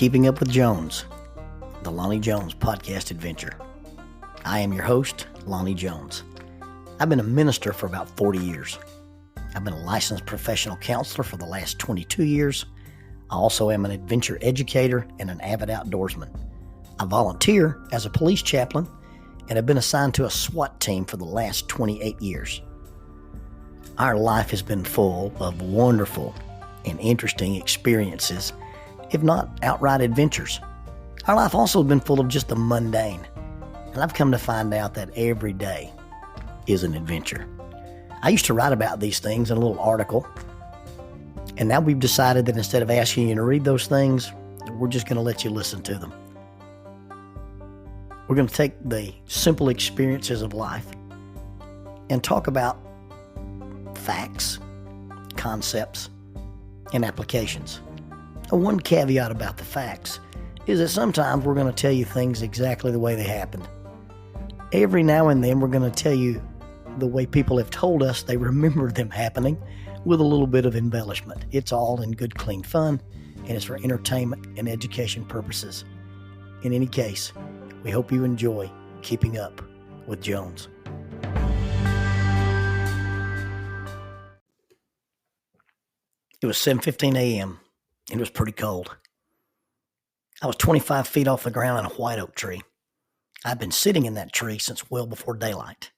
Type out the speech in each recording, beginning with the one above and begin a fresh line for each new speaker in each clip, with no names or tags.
Keeping Up with Jones, the Lonnie Jones podcast adventure. I am your host, Lonnie Jones. I've been a minister for about 40 years. I've been a licensed professional counselor for the last 22 years. I also am an adventure educator and an avid outdoorsman. I volunteer as a police chaplain and have been assigned to a SWAT team for the last 28 years. Our life has been full of wonderful and interesting experiences, if not outright adventures. Our life also has been full of just the mundane, and I've come to find out that every day is an adventure. I used to write about these things in a little article, and now we've decided that instead of asking you to read those things, we're just going to let you listen to them. We're going to take the simple experiences of life and talk about facts, concepts, and applications. One caveat about the facts is that sometimes we're going to tell you things exactly the way they happened. Every now and then we're going to tell you the way people have told us they remember them happening with a little bit of embellishment. It's all in good, clean fun, and it's for entertainment and education purposes. In any case, we hope you enjoy Keeping Up with Jones. It was 7:15 a.m. and it was pretty cold. I was 25 feet off the ground in a white oak tree. I'd been sitting in that tree since well before daylight.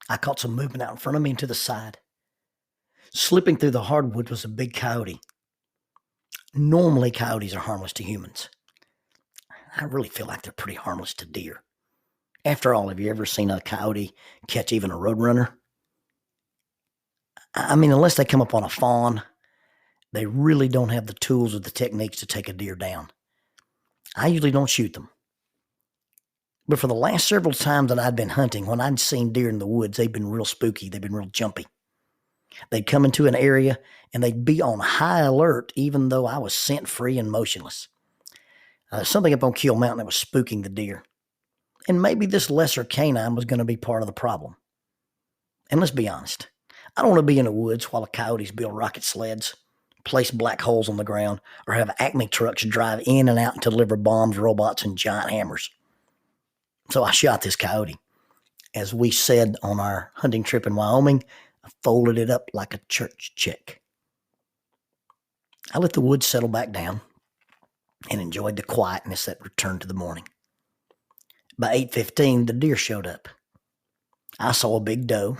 I caught some movement out in front of me and to the side. Slipping through the hardwood was a big coyote. Normally, coyotes are harmless to humans. I really feel like they're pretty harmless to deer. After all, have you ever seen a coyote catch even a roadrunner? I mean, unless they come up on a fawn, they really don't have the tools or the techniques to take a deer down. I usually don't shoot them. But for the last several times that I'd been hunting, when I'd seen deer in the woods, they'd been real spooky. They'd been real jumpy. They'd come into an area and they'd be on high alert even though I was scent-free and motionless. Something up on Keel Mountain that was spooking the deer. And maybe this lesser canine was going to be part of the problem. And let's be honest, I don't want to be in the woods while the coyotes build rocket sleds, place black holes on the ground, or have Acme trucks drive in and out to deliver bombs, robots, and giant hammers. So I shot this coyote. As we said on our hunting trip in Wyoming, I folded it up like a church check. I let the woods settle back down and enjoyed the quietness that returned to the morning. By 8:15, the deer showed up. I saw a big doe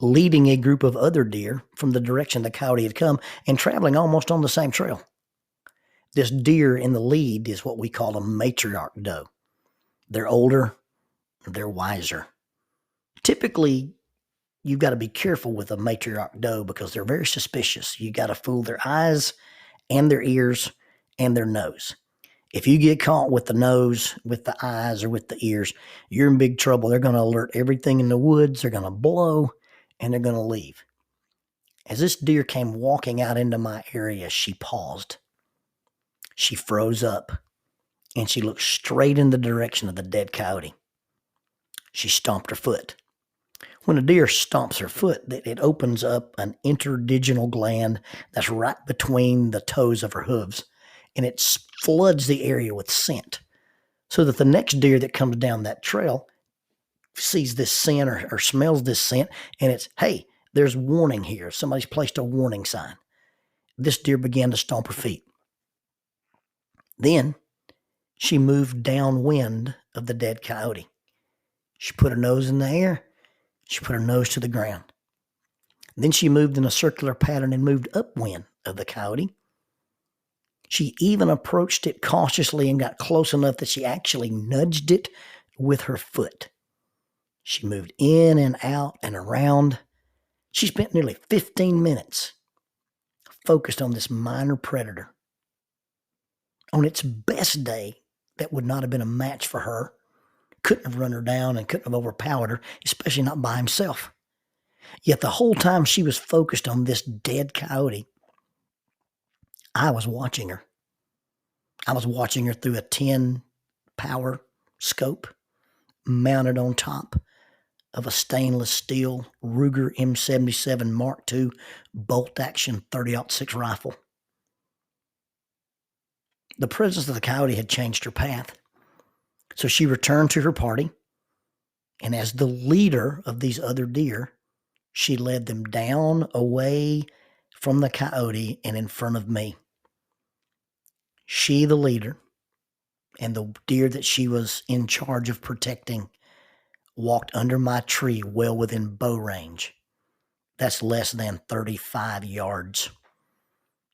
leading a group of other deer from the direction the coyote had come and traveling almost on the same trail. This deer in the lead is what we call a matriarch doe. They're older, they're wiser. Typically, you've got to be careful with a matriarch doe because they're very suspicious. You got to fool their eyes and their ears and their nose. If you get caught with the nose, with the eyes, or with the ears, you're in big trouble. They're going to alert everything in the woods. They're going to blow, and they're going to leave. As this deer came walking out into my area, she paused. She froze up, and she looked straight in the direction of the dead coyote. She stomped her foot. When a deer stomps her foot, it opens up an interdigital gland that's right between the toes of her hooves, and it floods the area with scent so that the next deer that comes down that trail sees this scent or smells this scent, and it's, hey, there's warning here. Somebody's placed a warning sign. This deer began to stomp her feet. Then she moved downwind of the dead coyote. She put her nose in the air. She put her nose to the ground. Then she moved in a circular pattern and moved upwind of the coyote. She even approached it cautiously and got close enough that she actually nudged it with her foot. She moved in and out and around. She spent nearly 15 minutes focused on this minor predator. On its best day, that would not have been a match for her. Couldn't have run her down and couldn't have overpowered her, especially not by himself. Yet the whole time she was focused on this dead coyote, I was watching her. I was watching her through a 10 power scope mounted on top of a stainless steel Ruger M77 Mark II bolt-action 30-06 rifle. The presence of the coyote had changed her path. So she returned to her party, and as the leader of these other deer, she led them down away from the coyote and in front of me. She, the leader, and the deer that she was in charge of protecting, walked under my tree well within bow range. That's less than 35 yards.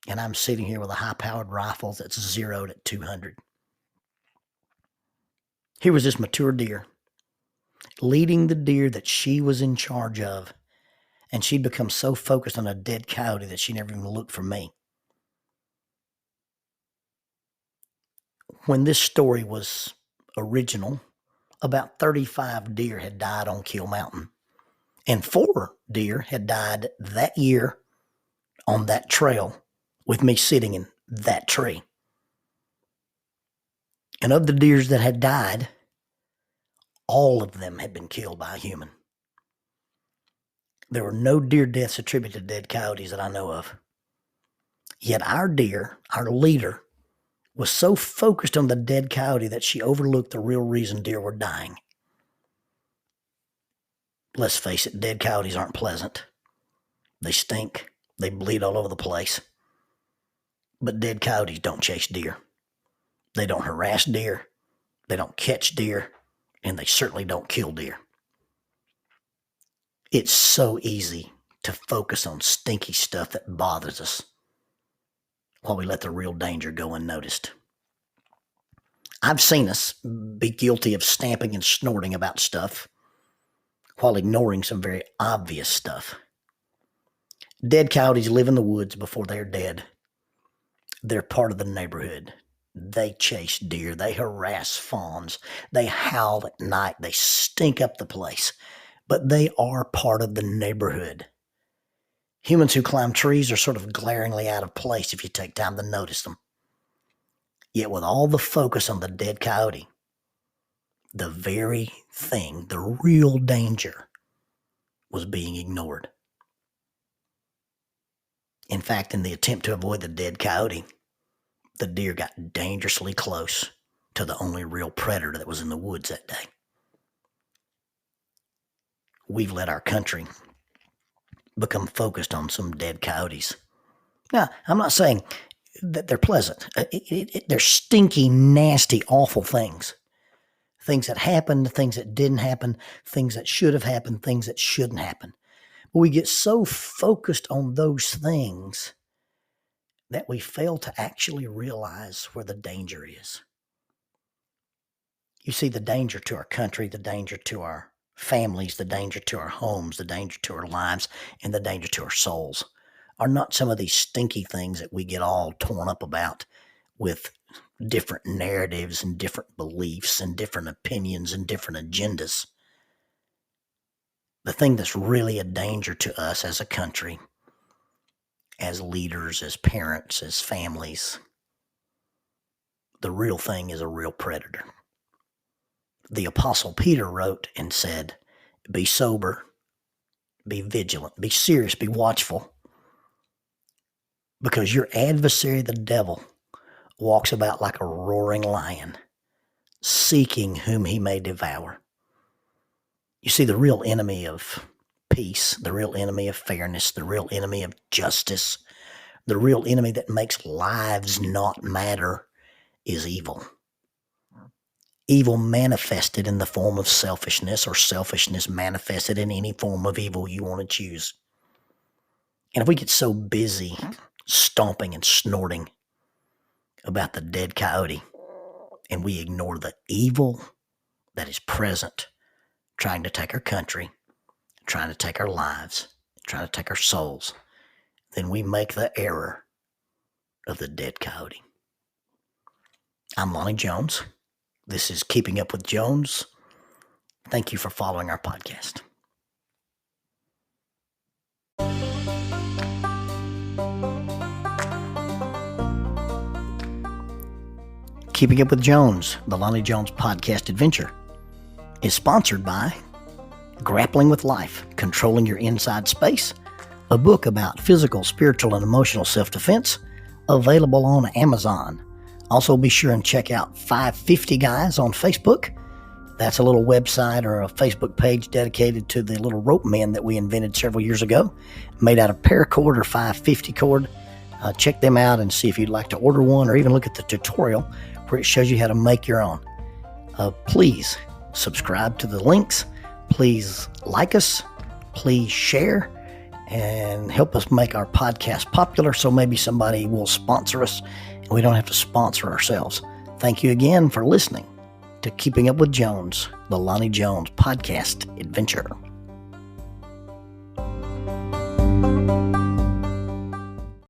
And I'm sitting here with a high-powered rifle that's zeroed at 200. Here was this mature deer, leading the deer that she was in charge of, and she'd become so focused on a dead coyote that she never even looked for me. When this story was original, about 35 deer had died on Kill Mountain, and 4 deer had died that year on that trail with me sitting in that tree. And of the deers that had died, all of them had been killed by a human. There were no deer deaths attributed to dead coyotes that I know of. Yet our deer, our leader, was so focused on the dead coyote that she overlooked the real reason deer were dying. Let's face it, dead coyotes aren't pleasant. They stink. They bleed all over the place. But dead coyotes don't chase deer. They don't harass deer. They don't catch deer. And they certainly don't kill deer. It's so easy to focus on stinky stuff that bothers us while we let the real danger go unnoticed. I've seen us be guilty of stamping and snorting about stuff while ignoring some very obvious stuff. Dead coyotes live in the woods before they're dead. They're part of the neighborhood. They chase deer. They harass fawns. They howl at night. They stink up the place. But they are part of the neighborhood. Humans who climb trees are sort of glaringly out of place if you take time to notice them. Yet with all the focus on the dead coyote, the very thing, the real danger, was being ignored. In fact, in the attempt to avoid the dead coyote, the deer got dangerously close to the only real predator that was in the woods that day. We've let our country become focused on some dead coyotes. Now, I'm not saying that they're pleasant. They're stinky, nasty, awful things. Things that happened, things that didn't happen, things that should have happened, things that shouldn't happen. But we get so focused on those things that we fail to actually realize where the danger is. You see, the danger to our country, the danger to our families, the danger to our homes, the danger to our lives, and the danger to our souls are not some of these stinky things that we get all torn up about with different narratives and different beliefs and different opinions and different agendas. The thing that's really a danger to us as a country, as leaders, as parents, as families, the real thing is a real predator. The Apostle Peter wrote and said, be sober, be vigilant, be serious, be watchful, because your adversary, the devil, walks about like a roaring lion, seeking whom he may devour. You see, the real enemy of peace, the real enemy of fairness, the real enemy of justice, the real enemy that makes lives not matter is evil. Evil manifested in the form of selfishness, or selfishness manifested in any form of evil you want to choose. And if we get so busy stomping and snorting about the dead coyote, and we ignore the evil that is present, trying to take our country, trying to take our lives, trying to take our souls, then we make the error of the dead coyote. I'm Lonnie Jones. This is Keeping Up with Jones. Thank you for following our podcast. Keeping Up with Jones, the Lonnie Jones podcast adventure, is sponsored by Grappling with Life, Controlling Your Inside Space, a book about physical, spiritual, and emotional self-defense, available on Amazon. Also, be sure and check out 550 Guys on Facebook. That's a little website or a Facebook page dedicated to the little rope men that we invented several years ago, made out of paracord or 550 cord. Check them out and see if you'd like to order one, or even look at the tutorial where it shows you how to make your own. Please subscribe to the links. Please like us. Please share and help us make our podcast popular so maybe somebody will sponsor us and we don't have to sponsor ourselves. Thank you again for listening to Keeping Up with Jones, the Lonnie Jones podcast adventure.